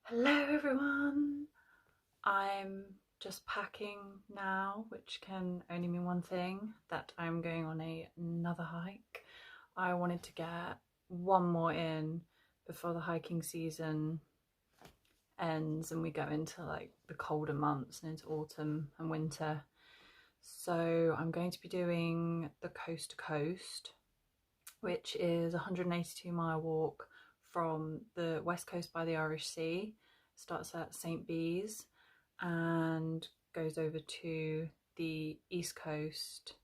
Hello everyone! I'm just packing now, which can only mean one thing, that I'm going on another hike. I wanted to get one more in before the hiking season ends and we go into like the colder months and into autumn and winter. So I'm going to be doing the coast to coast, which is a 182-mile walk from the west coast by the Irish Sea. Starts at St. Bees and goes over to the east coast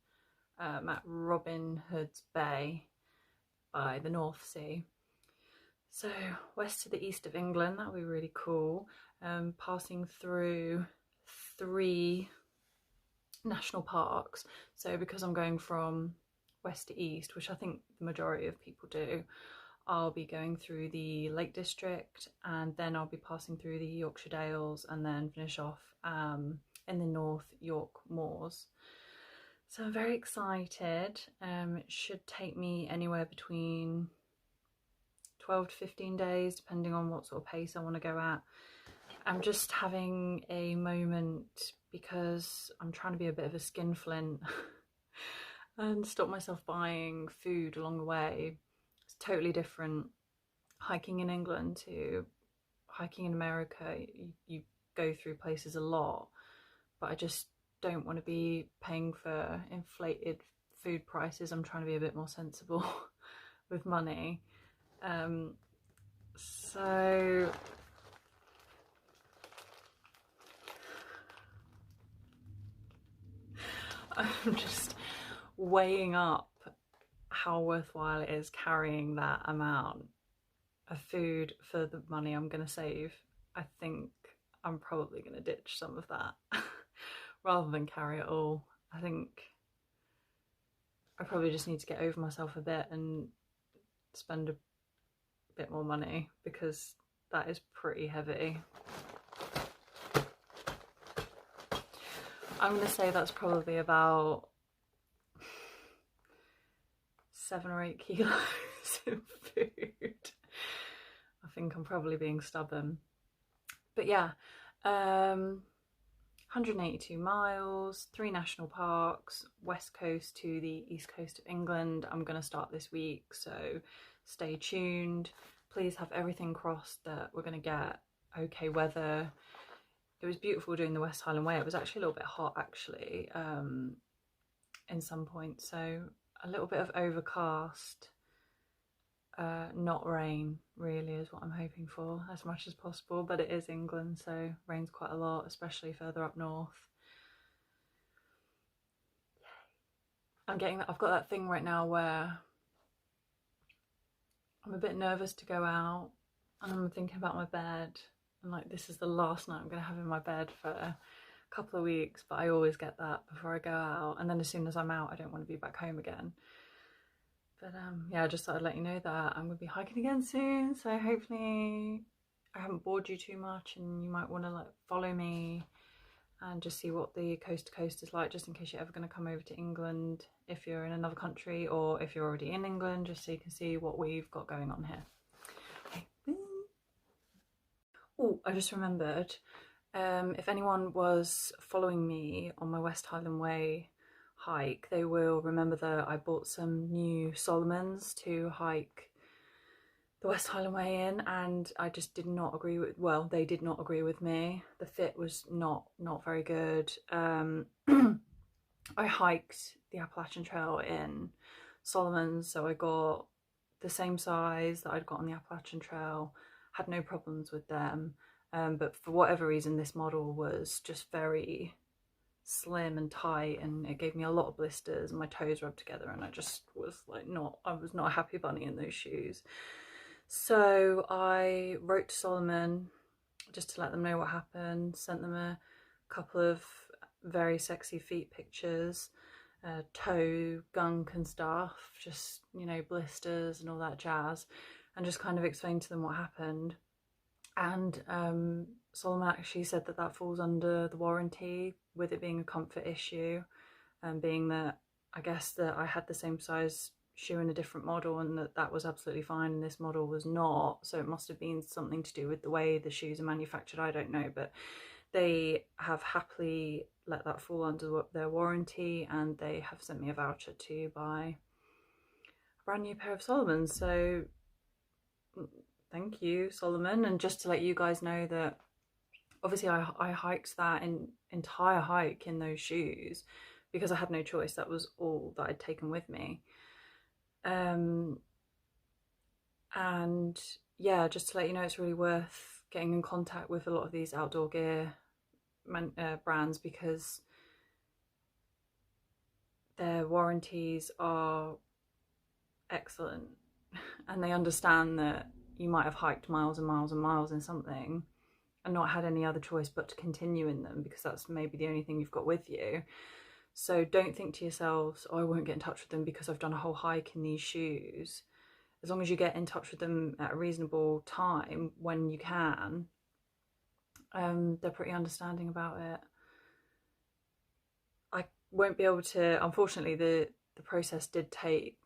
at Robin Hood's Bay by the North Sea. So west to the east of England, that would be really cool. Passing through 3 national parks. So because I'm going from west to east, which I think the majority of people do, I'll be going through the Lake District and then I'll be passing through the Yorkshire Dales and then finish off in the North York Moors. So I'm very excited. It should take me anywhere between 12 to 15 days, depending on what sort of pace I want to go at. I'm just having a moment because I'm trying to be a bit of a skinflint and stop myself buying food along the way. It's totally different hiking in England to hiking in America. You go through places a lot, but I just don't want to be paying for inflated food prices. I'm trying to be a bit more sensible with money. So I'm just weighing up how worthwhile it is carrying that amount of food for the money I'm going to save. I think I'm probably going to ditch some of that rather than carry it all. I think I probably just need to get over myself a bit and spend a bit more money because that is pretty heavy. I'm going to say that's probably about 7 or 8 kilos of food. I think I'm probably being stubborn. But yeah, 182 miles, 3 national parks, west coast to the east coast of England. I'm going to start this week, so stay tuned. Please have everything crossed that we're going to get okay weather. It was beautiful doing the West Highland Way. It was actually a little bit hot actually in some points, so a little bit of overcast, not rain really is what I'm hoping for as much as possible, but it is England, so rains quite a lot, especially further up north. I'm getting that, I've got that thing right now where I'm a bit nervous to go out and I'm thinking about my bed and like this is the last night I'm going to have in my bed for a couple of weeks, but I always get that before I go out, and then as soon as I'm out I don't want to be back home again. But yeah, I just thought I'd let you know that I'm going to be hiking again soon, so hopefully I haven't bored you too much and you might want to like follow me and just see what the coast to coast is like, just in case you're ever going to come over to England if you're in another country, or if you're already in England, just so you can see what we've got going on here. Okay. Oh, I just remembered, if anyone was following me on my West Highland Way hike, they will remember that I bought some new Solomons to hike the West Highland Way in, and I just did not agree with, well, they did not agree with me. The fit was not very good. I hiked the Appalachian Trail in Solomons, so I got the same size that I'd got on the Appalachian Trail, had no problems with them, but for whatever reason this model was just very slim and tight and it gave me a lot of blisters and my toes rubbed together, and I just was like I was not a happy bunny in those shoes. So I wrote to Solomon just to let them know what happened, sent them a couple of very sexy feet pictures, toe gunk and stuff, just, you know, blisters and all that jazz, and just kind of explained to them what happened. And Solomon actually said that that falls under the warranty, with it being a comfort issue, and being that I guess that I had the same size shoe in a different model and that was absolutely fine and this model was not. So it must have been something to do with the way the shoes are manufactured. I don't know, but they have happily let that fall under their warranty, and they have sent me a voucher to buy a brand new pair of Solomons. So thank you, Solomon. And just to let you guys know that obviously I hiked that entire hike in those shoes because I had no choice. That was all that I'd taken with me. And yeah, just to let you know, it's really worth getting in contact with a lot of these outdoor gear brands, because their warranties are excellent and they understand that you might have hiked miles and miles and miles in something and not had any other choice but to continue in them, because that's maybe the only thing you've got with you. So don't think to yourselves, oh, I won't get in touch with them because I've done a whole hike in these shoes. As long as you get in touch with them at a reasonable time when you can, they're pretty understanding about it. I won't be able to, unfortunately, the process did take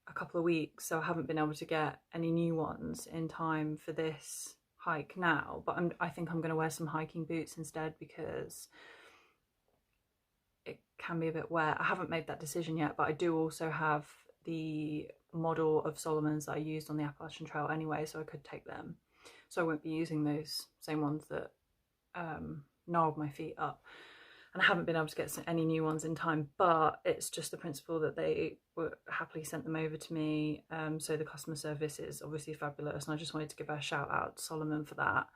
a couple of weeks, so I haven't been able to get any new ones in time for this hike now, but I think I'm going to wear some hiking boots instead because it can be a bit wet. I haven't made that decision yet, but I do also have the model of Solomon's that I used on the Appalachian Trail anyway, so I could take them. So I won't be using those same ones that gnarled my feet up. And I haven't been able to get any new ones in time, but it's just the principle that they were happily sent them over to me. So the customer service is obviously fabulous, and I just wanted to give a shout out to Solomon for that,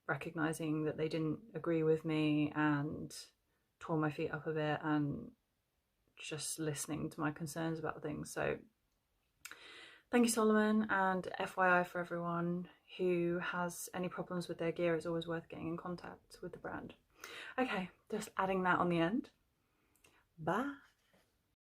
recognising that they didn't agree with me and tore my feet up a bit and just listening to my concerns about things. So thank you, Solomon, and FYI for everyone who has any problems with their gear, it's always worth getting in contact with the brand. Okay, just adding that on the end. Bye.